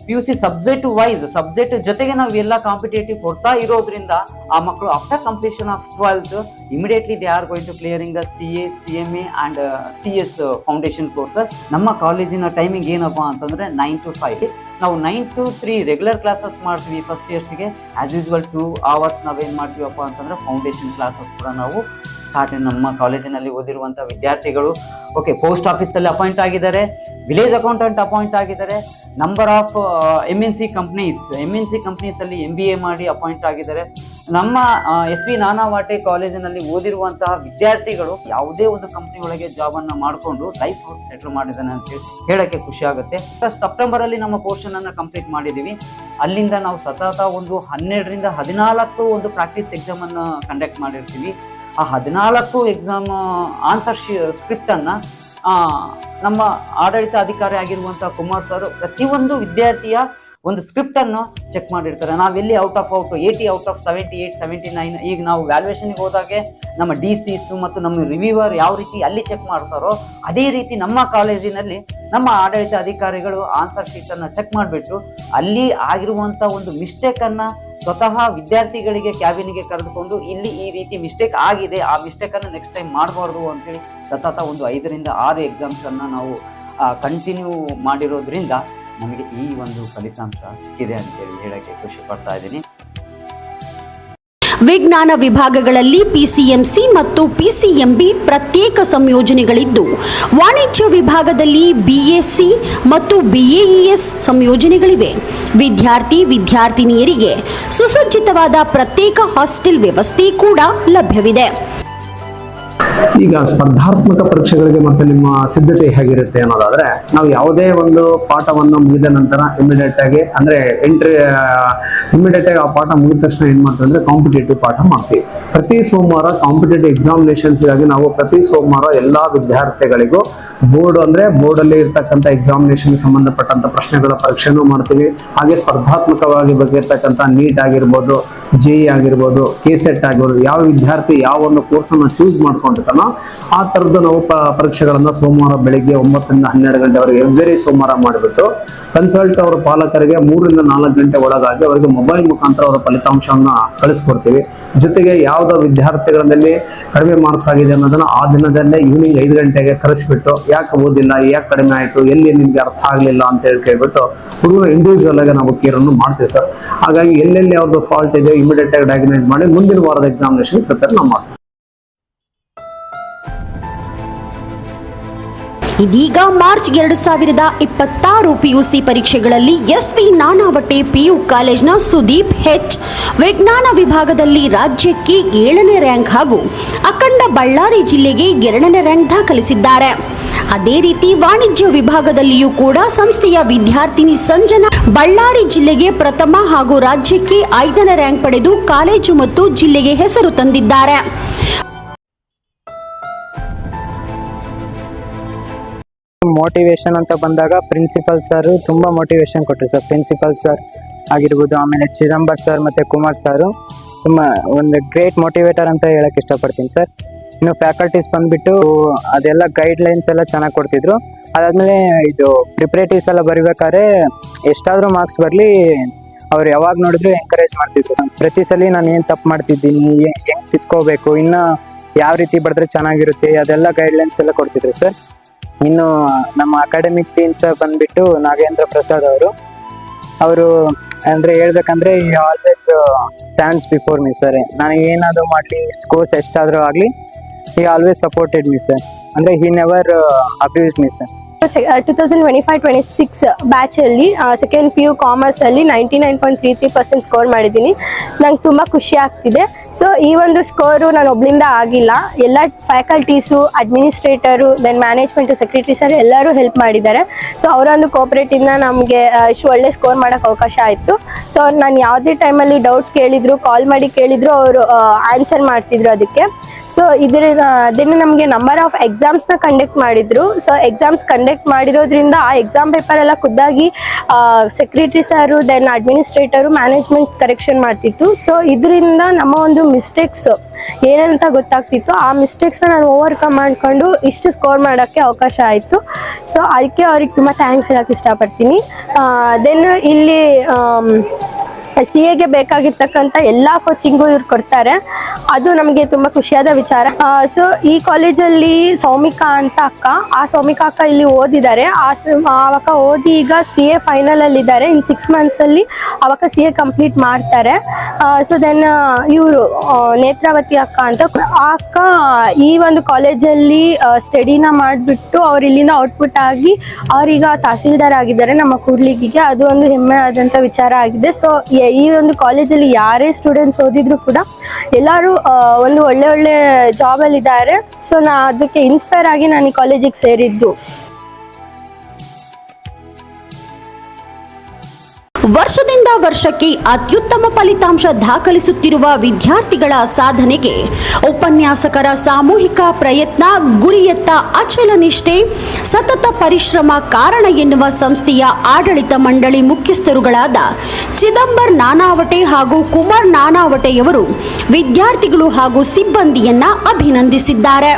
PUC ಸಬ್ಜೆಕ್ಟ್ ವೈಸ್ ಸಬ್ಜೆಕ್ಟ್ ಜೊತೆಗೆ ನಾವು ಎಲ್ಲ ಕಾಂಪಿಟೇಟಿವ್ ಕೊಡ್ತಾ ಇರೋದ್ರಿಂದ ಆ ಮಕ್ಕಳು after completion of 12th immediately they are going to clearing the CA, CMA and CS foundation courses. ನಮ್ಮ ಕಾಲೇಜಿನ ಟೈಮಿಂಗ್ ಏನಪ್ಪಾ ಅಂತಂದ್ರೆ 9 to 5. ನಾವು 9 to 3 ರೆಗ್ಯುಲರ್ ಕ್ಲಾಸಸ್ ಮಾಡ್ತೀವಿ ಫಸ್ಟ್ ಇಯರ್ಸ್ಗೆ. ಆಸ್ ಯೂಸ್ವಲ್ 2 hours ನಾವೇನ್ ಮಾಡ್ತೀವಪ್ಪ ಅಂತಂದ್ರೆ ಫೌಂಡೇಶನ್ ಕ್ಲಾಸಸ್ ಕೂಡ ನಾವು ಸ್ಟಾರ್ಟ್. ನಮ್ಮ ಕಾಲೇಜಿನಲ್ಲಿ ಓದಿರುವಂತ ವಿದ್ಯಾರ್ಥಿಗಳು ಪೋಸ್ಟ್ ಆಫೀಸ್ ಅಲ್ಲಿ ಅಪಾಯಿಂಟ್ ಆಗಿದ್ದಾರೆ, ವಿಲೇಜ್ ಅಕೌಂಟೆಂಟ್ ಅಪಾಯಿಂಟ್ ಆಗಿದ್ದಾರೆ, ನಂಬರ್ ಆಫ್ MNC ಕಂಪ್ನೀಸ್ ಅಲ್ಲಿ MBA ಮಾಡಿ ಅಪಾಯಿಂಟ್ ಆಗಿದ್ದಾರೆ. ನಮ್ಮ SV ನಾನಾವಟೆ ಕಾಲೇಜಿನಲ್ಲಿ ಓದಿರುವಂತಹ ವಿದ್ಯಾರ್ಥಿಗಳು ಯಾವುದೇ ಒಂದು ಕಂಪ್ನಿ ಒಳಗೆ ಜಾಬ್ ಅನ್ನ ಮಾಡಿಕೊಂಡು ಲೈಫ್ ಸೆಟಲ್ ಮಾಡಿದಾನೆ ಅಂತ ಹೇಳಕ್ಕೆ ಖುಷಿ ಆಗುತ್ತೆ. ಸೆಪ್ಟೆಂಬರ್ ಅಲ್ಲಿ ನಮ್ಮ ಪೋರ್ಷನ್ ಅನ್ನ ಕಂಪ್ಲೀಟ್ ಮಾಡಿದೀವಿ. ಅಲ್ಲಿಂದ ನಾವು ಸತತ ಒಂದು 12 ರಿಂದ 14 ಒಂದು ಪ್ರಾಕ್ಟೀಸ್ ಎಕ್ಸಾಮ್ ಅನ್ನ ಕಂಡಕ್ಟ್ ಮಾಡಿರ್ತೀವಿ. ಆ 14 ಎಕ್ಸಾಮ್ ಆನ್ಸರ್ ಸ್ಕ್ರಿಪ್ಟ್ ಅನ್ನ ನಮ್ಮ ಆಡಳಿತ ಅಧಿಕಾರಿ ಆಗಿರುವಂತಹ ಕುಮಾರ್ ಸರ್ ಪ್ರತಿಯೊಂದು ವಿದ್ಯಾರ್ಥಿಯ ಒಂದು ಸ್ಕ್ರಿಪ್ಟ್ ಅನ್ನು ಚೆಕ್ ಮಾಡಿರ್ತಾರೆ. ನಾವೆಲ್ಲಿ ಔಟ್ ಆಫ್ 80 ಔಟ್ ಆಫ್ 78, 79 ಈಗ ನಾವು ವ್ಯಾಲ್ಯೂಯೇಷನ್ಗೆ ಹೋದಾಗೆ ನಮ್ಮ DCs ಮತ್ತು ನಮ್ಮ ರಿವ್ಯೂವರ್ ಯಾವ ರೀತಿ ಅಲ್ಲಿ ಚೆಕ್ ಮಾಡ್ತಾರೋ ಅದೇ ರೀತಿ ನಮ್ಮ ಕಾಲೇಜಿನಲ್ಲಿ ನಮ್ಮ ಆಡಳಿತ ಅಧಿಕಾರಿಗಳು ಆನ್ಸರ್ ಶೀಟ್ ಅನ್ನ ಚೆಕ್ ಮಾಡಿಬಿಟ್ಟು ಅಲ್ಲಿ ಆಗಿರುವಂತ ಒಂದು ಮಿಸ್ಟೇಕ್ ಅನ್ನ ಸ್ವತಃ ವಿದ್ಯಾರ್ಥಿಗಳಿಗೆ ಕ್ಯಾಬಿನ್ಗೆ ಕರೆದುಕೊಂಡು ಇಲ್ಲಿ ಈ ರೀತಿ ಮಿಸ್ಟೇಕ್ ಆಗಿದೆ, ಆ ಮಿಸ್ಟೇಕ್ ಅನ್ನು ನೆಕ್ಸ್ಟ್ ಟೈಮ್ ಮಾಡಬಾರ್ದು ಅಂತೇಳಿ ಸತತ ಒಂದು 5 ರಿಂದ 6 ಎಕ್ಸಾಮ್ಸ್ ಅನ್ನ ನಾವು ಕಂಟಿನ್ಯೂ ಮಾಡಿರೋದ್ರಿಂದ ನಮಗೆ ಈ ಒಂದು ಫಲಿತಾಂಶ ಸಿಕ್ಕಿದೆ ಅಂತೇಳಿ ಹೇಳಕ್ಕೆ ಖುಷಿ ಪಡ್ತಾ ಇದ್ದೀನಿ. ವಿಜ್ಞಾನ ವಿಭಾಗಗಳಲ್ಲಿ PCMC ಮತ್ತು PCMB ಪ್ರತ್ಯೇಕ ಸಂಯೋಜನೆಗಳಿದ್ದು, ವಾಣಿಜ್ಯ ವಿಭಾಗದಲ್ಲಿ BSc ಮತ್ತು BAES ಸಂಯೋಜನೆಗಳಿವೆ. ವಿದ್ಯಾರ್ಥಿನಿಯರಿಗೆ ಸುಸಜ್ಜಿತವಾದ ಪ್ರತ್ಯೇಕ ಹಾಸ್ಟೆಲ್ ವ್ಯವಸ್ಥೆ ಕೂಡ ಲಭ್ಯವಿದೆ. ಈಗ ಸ್ಪರ್ಧಾತ್ಮಕ ಪರೀಕ್ಷೆಗಳಿಗೆ ಮತ್ತೆ ನಿಮ್ಮ ಸಿದ್ಧತೆ ಹೇಗಿರುತ್ತೆ ಅನ್ನೋದಾದ್ರೆ, ನಾವು ಯಾವುದೇ ಒಂದು ಪಾಠವನ್ನು ಮುಗಿದ ನಂತರ ಇಮಿಡಿಯೇಟ್ ಆಗಿ ಆ ಪಾಠ ಮುಗಿದ ತಕ್ಷಣ ಏನ್ ಮಾಡ್ತೀವಿ ಅಂದ್ರೆ ಕಾಂಪಿಟೇಟಿವ್ ಪಾಠ ಮಾಡ್ತೀವಿ. ಪ್ರತಿ ಸೋಮವಾರ ಕಾಂಪಿಟೇಟಿವ್ ಎಕ್ಸಾಮಿನೇಷನ್ಸ್ಗಾಗಿ ನಾವು ಪ್ರತಿ ಸೋಮವಾರ ಎಲ್ಲಾ ವಿದ್ಯಾರ್ಥಿಗಳಿಗೂ ಬೋರ್ಡ್ ಅಲ್ಲಿ ಇರ್ತಕ್ಕಂಥ ಎಕ್ಸಾಮಿನೇಷನ್ ಸಂಬಂಧಪಟ್ಟಂತ ಪ್ರಶ್ನೆಗಳ ಪರೀಕ್ಷೆನೂ ಮಾಡ್ತೀವಿ. ಹಾಗೆ ಸ್ಪರ್ಧಾತ್ಮಕವಾಗಿ ಬಗೆಯಿರ್ತಕ್ಕಂಥ ನೀಟ್ ಆಗಿರ್ಬೋದು, JEE ಆಗಿರ್ಬೋದು, KSET ಆಗಿರ್ಬೋದು, ಯಾವ ವಿದ್ಯಾರ್ಥಿ ಯಾವ ಒಂದು ಕೋರ್ಸ್ ಅನ್ನು ಚೂಸ್ ಮಾಡ್ಕೊಂಡಿರ್ತಾನೋ ಆ ತರದ್ದು ನಾವು ಪರೀಕ್ಷೆಗಳನ್ನ ಸೋಮವಾರ ಬೆಳಿಗ್ಗೆ 9 ರಿಂದ 12 ಗಂಟೆವರೆಗೆ ಎವ್ರಿ ಸೋಮವಾರ ಮಾಡಿಬಿಟ್ಟು ಕನ್ಸಲ್ಟ್ ಅವರ ಪಾಲಕರಿಗೆ 3 ರಿಂದ 4 ಗಂಟೆ ಒಳಗಾಗಿ ಅವರಿಗೆ ಮೊಬೈಲ್ ಮುಖಾಂತರ ಅವರ ಫಲಿತಾಂಶವನ್ನ ಕಳಿಸ್ಕೊಡ್ತೀವಿ. ಜೊತೆಗೆ ಯಾವ್ದೋ ವಿದ್ಯಾರ್ಥಿಗಳಲ್ಲಿ ಕಡಿಮೆ ಮಾರ್ಕ್ಸ್ ಆಗಿದೆ ಅನ್ನೋದನ್ನ ಆ ದಿನದಲ್ಲೇ ಈವ್ನಿಂಗ್ 5 ಗಂಟೆಗೆ ಕರೆಸ್ಬಿಟ್ಟು ಯಾಕೆ ಓದಿಲ್ಲ, ಯಾಕೆ ಕಡಿಮೆ ಆಯ್ತು, ಎಲ್ಲಿ ನಿಮ್ಗೆ ಅರ್ಥ ಆಗ್ಲಿಲ್ಲ ಅಂತ ಹೇಳಿ ಕೇಳ್ಬಿಟ್ಟು ಹುಡುಗರು ಇಂಡಿವಿಜುವಲ್ ಆಗಿ ನಾವು ಕೇರ್ ಅನ್ನು ಮಾಡ್ತೀವಿ ಸರ್. ಹಾಗಾಗಿ ಎಲ್ಲೆಲ್ಲಿ ಅವ್ರದ್ದು ಫಾಲ್ಟ್ ಇದೆ ಇಮಿಡಿಯೇಟ್ ಆಗಿ ಡಯಾಗ್ನೈಸ್ ಮಾಡಿ ಮುಂದಿನ ವಾರದ ಎಕ್ಸಾಮಿನೇಷನ್ ಪ್ರಿಪೇರ್ ನಾವು ಮಾಡ್ತೀವಿ. ಇದೀಗ ಮಾರ್ಚ್ 2026 PUC ಪರೀಕ್ಷೆಗಳಲ್ಲಿ SV Nanavate PU ಕಾಲೇಜ್ನ Sudeep H ವಿಜ್ಞಾನ ವಿಭಾಗದಲ್ಲಿ ರಾಜ್ಯಕ್ಕೆ 7ನೇ ರ್ಯಾಂಕ್ ಹಾಗೂ ಅಖಂಡ ಬಳ್ಳಾರಿ ಜಿಲ್ಲೆಗೆ 2ನೇ ರ್ಯಾಂಕ್ ದಾಖಲಿಸಿದ್ದಾರೆ. ಅದೇ ರೀತಿ ವಾಣಿಜ್ಯ ವಿಭಾಗದಲ್ಲಿಯೂ ಕೂಡ ಸಂಸ್ಥೆಯ ವಿದ್ಯಾರ್ಥಿನಿ ಸಂಜನಾ ಬಳ್ಳಾರಿ ಜಿಲ್ಲೆಗೆ ಪ್ರಥಮ ಹಾಗೂ ರಾಜ್ಯಕ್ಕೆ 5ನೇ ರ್ಯಾಂಕ್ ಪಡೆದು ಕಾಲೇಜು ಮತ್ತು ಜಿಲ್ಲೆಗೆ ಹೆಸರು ತಂದಿದ್ದಾರೆ. ಮೋಟಿವೇಶನ್ ಅಂತ ಬಂದಾಗ ಪ್ರಿನ್ಸಿಪಲ್ ಸರ್ ತುಂಬ ಮೋಟಿವೇಶನ್ ಕೊಟ್ಟರು ಸರ್. ಪ್ರಿನ್ಸಿಪಲ್ ಸರ್ ಆಗಿರ್ಬೋದು, ಆಮೇಲೆ ಚಿದಂಬರ್ ಸರ್ ಮತ್ತು ಕುಮಾರ್ ಸರ್ ತುಂಬ ಒಂದು ಗ್ರೇಟ್ ಮೋಟಿವೇಟರ್ ಅಂತ ಹೇಳಕ್ಕೆ ಇಷ್ಟಪಡ್ತೀನಿ ಸರ್. ಇನ್ನು ಫ್ಯಾಕಲ್ಟೀಸ್ ಬಂದುಬಿಟ್ಟು ಅದೆಲ್ಲ ಗೈಡ್ಲೈನ್ಸ್ ಎಲ್ಲ ಚೆನ್ನಾಗಿ ಕೊಡ್ತಿದ್ರು. ಅದಾದಮೇಲೆ ಇದು ಪ್ರಿಪ್ರೇಟಿವ್ಸ್ ಎಲ್ಲ ಬರಿಬೇಕಾದ್ರೆ ಎಷ್ಟಾದರೂ ಮಾರ್ಕ್ಸ್ ಬರಲಿ ಅವ್ರು ಯಾವಾಗ ನೋಡಿದ್ರು ಎಂಕರೇಜ್ ಮಾಡ್ತಿದ್ರು. ಪ್ರತಿ ಸಲ ನಾನು ಏನ್ ತಪ್ಪು ಮಾಡ್ತಿದ್ದೀನಿ, ಹೆಂಗ್ ತಿದ್ಕೋಬೇಕು, ಇನ್ನ ಯಾವ ರೀತಿ ಬರೆದ್ರೆ ಚೆನ್ನಾಗಿರುತ್ತೆ, ಅದೆಲ್ಲ ಗೈಡ್ಲೈನ್ಸ್ ಎಲ್ಲ ಕೊಡ್ತಿದ್ರು ಸರ್. ಇನ್ನು ನಮ್ಮ ಅಕಾಡೆಮಿಕ್ ಟೀಮ್ ಸರ್ ಬಂದ್ಬಿಟ್ಟು ನಾಗೇಂದ್ರ ಪ್ರಸಾದ್ ಅವರು ಅಂದ್ರೆ ಹೇಳ್ಬೇಕಂದ್ರೆ always stands before me sir. ನಾನು ಏನಾದ್ರು ಮಾಡ್ಲಿ, ಸ್ಕೋರ್ಸ್ ಎಷ್ಟಾದ್ರೂ ಆಗ್ಲಿ, he always supported me sir. ಅಂದ್ರೆ he never abused me sir. 2025-26 batch ಅಲ್ಲಿ ಸೆಕೆಂಡ್ PU ಕಾಮರ್ಸ್ ಅಲ್ಲಿ 99.33% ಸ್ಕೋರ್ ಮಾಡಿದ್ದೀನಿ. ನಂಗೆ ತುಂಬಾ ಖುಷಿ ಆಗ್ತಿದೆ. ಸೊ ಈ ಒಂದು ಸ್ಕೋರು ನಾನು ಒಬ್ಳಿಂದ ಆಗಿಲ್ಲ, ಎಲ್ಲ faculties, administrators, then management, secretary sir ಎಲ್ಲರೂ ಹೆಲ್ಪ್ ಮಾಡಿದ್ದಾರೆ. ಸೊ ಅವರೊಂದು ಕೋಆಪರೇಟಿಂದ ನಮಗೆ ಇಷ್ಟು ಒಳ್ಳೆ ಸ್ಕೋರ್ ಮಾಡೋಕ್ಕೆ ಅವಕಾಶ ಆಯಿತು. ಸೊ ನಾನು ಯಾವುದೇ ಟೈಮಲ್ಲಿ ಡೌಟ್ಸ್ ಕೇಳಿದ್ರು, ಕಾಲ್ ಮಾಡಿ ಕೇಳಿದ್ರು, ಅವರು ಆನ್ಸರ್ ಮಾಡ್ತಿದ್ರು ಅದಕ್ಕೆ. ಸೊ ಅದನ್ನು ನಮಗೆ ನಂಬರ್ ಆಫ್ ಎಕ್ಸಾಮ್ಸ್ನ ಕಂಡಕ್ಟ್ ಮಾಡಿದ್ರು. ಸೊ ಎಕ್ಸಾಮ್ಸ್ ಕಂಡಕ್ಟ್ ಮಾಡಿರೋದ್ರಿಂದ ಆ ಎಕ್ಸಾಮ್ ಪೇಪರ್ ಎಲ್ಲ ಖುದ್ದಾಗಿ ಸೆಕ್ರೆಟರಿ ಸರು, ದೆನ್ ಅಡ್ಮಿನಿಸ್ಟ್ರೇಟರು, ಮ್ಯಾನೇಜ್ಮೆಂಟ್ ಕರೆಕ್ಷನ್ ಮಾಡ್ತಿತ್ತು. ಸೊ ಇದರಿಂದ ನಮ್ಮ ಒಂದು ಮಿಸ್ಟೇಕ್ಸ್ ಏನಂತ ಗೊತ್ತಾಗ್ತಿತ್ತು, ಆ ಮಿಸ್ಟೇಕ್ಸ್ನ ನಾನು ಓವರ್ಕಮ್ ಮಾಡ್ಕೊಂಡು ಇಷ್ಟು ಸ್ಕೋರ್ ಮಾಡೋಕ್ಕೆ ಅವಕಾಶ ಆಯಿತು. ಸೊ ಅದಕ್ಕೆ ಅವ್ರಿಗೆ ತುಂಬ ಥ್ಯಾಂಕ್ಸ್ ಹೇಳೋಕ್ಕೆ ಇಷ್ಟಪಡ್ತೀನಿ. ದೆನ್ ಇಲ್ಲಿ CAಗೆ ಬೇಕಾಗಿರ್ತಕ್ಕಂಥ ಎಲ್ಲ ಕೋಚಿಂಗು ಇವ್ರು ಕೊಡ್ತಾರೆ, ಅದು ನಮಗೆ ತುಂಬ ಖುಷಿಯಾದ ವಿಚಾರ. ಸೊ ಈ ಕಾಲೇಜಲ್ಲಿ ಸೌಮಿಕಾ ಅಂತ ಅಕ್ಕ, ಆ ಸೌಮಿಕಾ ಅಕ್ಕ ಇಲ್ಲಿ ಓದಿದ್ದಾರೆ. ಅವಕ್ಕ ಓದಿ ಈಗ CA ಫೈನಲಲ್ಲಿದ್ದಾರೆ. ಇನ್ 6 ಮಂತ್ಸಲ್ಲಿ ಅವಕ್ಕ CA ಕಂಪ್ಲೀಟ್ ಮಾಡ್ತಾರೆ. ಸೊ ದೆನ್ ಇವರು ನೇತ್ರಾವತಿ ಅಕ್ಕ ಅಂತ, ಆ ಅಕ್ಕ ಈ ಒಂದು ಕಾಲೇಜಲ್ಲಿ ಸ್ಟಡಿನ ಮಾಡಿಬಿಟ್ಟು ಅವ್ರು ಇಲ್ಲಿಂದ ಔಟ್ಪುಟ್ ಆಗಿ ಅವ್ರೀಗ ತಹಸೀಲ್ದಾರ್ ಆಗಿದ್ದಾರೆ ನಮ್ಮ ಕೂಡ್ಲಿಗಿಗೆ. ಅದು ಒಂದು ಹೆಮ್ಮೆ ಆದಂಥ ವಿಚಾರ ಆಗಿದೆ. ಸೊ ಈ ಒಂದು ಕಾಲೇಜಲ್ಲಿ ಯಾರೇ ಸ್ಟೂಡೆಂಟ್ಸ್ ಓದಿದ್ರು ಕೂಡ ಎಲ್ಲರೂ ಒಂದು ಒಳ್ಳೆ ಜಾಬಲ್ಲಿ ಇದ್ದಾರೆ. ಸೊ ಅದಕ್ಕೆ ಇನ್ಸ್ಪೈರ್ ಆಗಿ ನಾನು ಈ ಕಾಲೇಜಿಗೆ ಸೇರಿದ್ದು. ವರ್ಷದಿಂದ ವರ್ಷಕ್ಕೆ ಅತ್ಯುತ್ತಮ ಫಲಿತಾಂಶ ದಾಖಲಿಸುತ್ತಿರುವ ವಿದ್ಯಾರ್ಥಿಗಳ ಸಾಧನೆಗೆ ಉಪನ್ಯಾಸಕರ ಸಾಮೂಹಿಕ ಪ್ರಯತ್ನ, ಗುರಿಯತ್ತ ಅಚಲ ನಿಷ್ಠೆ, ಸತತ ಪರಿಶ್ರಮ ಕಾರಣ ಎನ್ನುವ ಸಂಸ್ಥೆಯ ಆಡಳಿತ ಮಂಡಳಿ ಮುಖ್ಯಸ್ಥರುಗಳಾದ ಚಿದಂಬರ್ ನಾನಾವಟೆ ಹಾಗೂ ಕುಮಾರ್ ನಾನಾವಟೆಯವರು ವಿದ್ಯಾರ್ಥಿಗಳು ಹಾಗೂ ಸಿಬ್ಬಂದಿಯನ್ನ ಅಭಿನಂದಿಸಿದ್ದಾರೆ.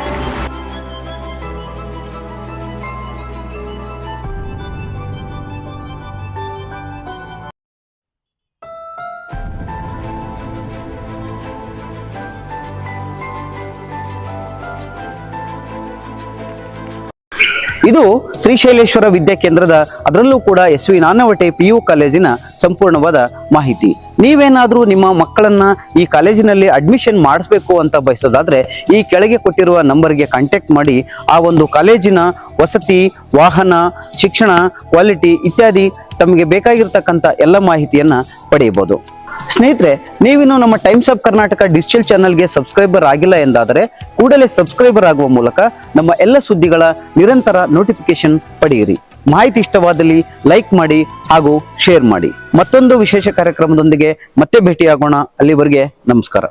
ಇದು ಶ್ರೀಶೈಲೇಶ್ವರ ವಿದ್ಯಾಕೇಂದ್ರದ, ಅದರಲ್ಲೂ ಕೂಡ SV ನಾನಾವಟೆ PU ಕಾಲೇಜಿನ ಸಂಪೂರ್ಣವಾದ ಮಾಹಿತಿ. ನೀವೇನಾದ್ರೂ ನಿಮ್ಮ ಮಕ್ಕಳನ್ನ ಈ ಕಾಲೇಜಿನಲ್ಲಿ ಅಡ್ಮಿಷನ್ ಮಾಡಿಸ್ಬೇಕು ಅಂತ ಬಯಸೋದಾದ್ರೆ ಈ ಕೆಳಗೆ ಕೊಟ್ಟಿರುವ ನಂಬರ್ಗೆ ಕಾಂಟ್ಯಾಕ್ಟ್ ಮಾಡಿ ಆ ಒಂದು ಕಾಲೇಜಿನ ವಸತಿ, ವಾಹನ, ಶಿಕ್ಷಣ, ಕ್ವಾಲಿಟಿ ಇತ್ಯಾದಿ ತಮಗೆ ಬೇಕಾಗಿರ್ತಕ್ಕಂಥ ಎಲ್ಲ ಮಾಹಿತಿಯನ್ನ ಪಡೆಯಬಹುದು. ಸ್ನೇಹಿತರೆ, ನೀವಿನ್ನು ನಮ್ಮ ಟೈಮ್ಸ್ ಆಫ್ ಕರ್ನಾಟಕ ಡಿಜಿಟಲ್ ಚಾನೆಲ್ಗೆ ಸಬ್ಸ್ಕ್ರೈಬರ್ ಆಗಿಲ್ಲ ಎಂದಾದರೆ ಕೂಡಲೇ ಸಬ್ಸ್ಕ್ರೈಬರ್ ಆಗುವ ಮೂಲಕ ನಮ್ಮ ಎಲ್ಲ ಸುದ್ದಿಗಳ ನಿರಂತರ ನೋಟಿಫಿಕೇಶನ್ ಪಡೆಯಿರಿ. ಮಾಹಿತಿ ಇಷ್ಟವಾದಲ್ಲಿ ಲೈಕ್ ಮಾಡಿ ಹಾಗೂ ಶೇರ್ ಮಾಡಿ. ಮತ್ತೊಂದು ವಿಶೇಷ ಕಾರ್ಯಕ್ರಮದೊಂದಿಗೆ ಮತ್ತೆ ಭೇಟಿಯಾಗೋಣ. ಅಲ್ಲಿವರೆಗೆ ನಮಸ್ಕಾರ.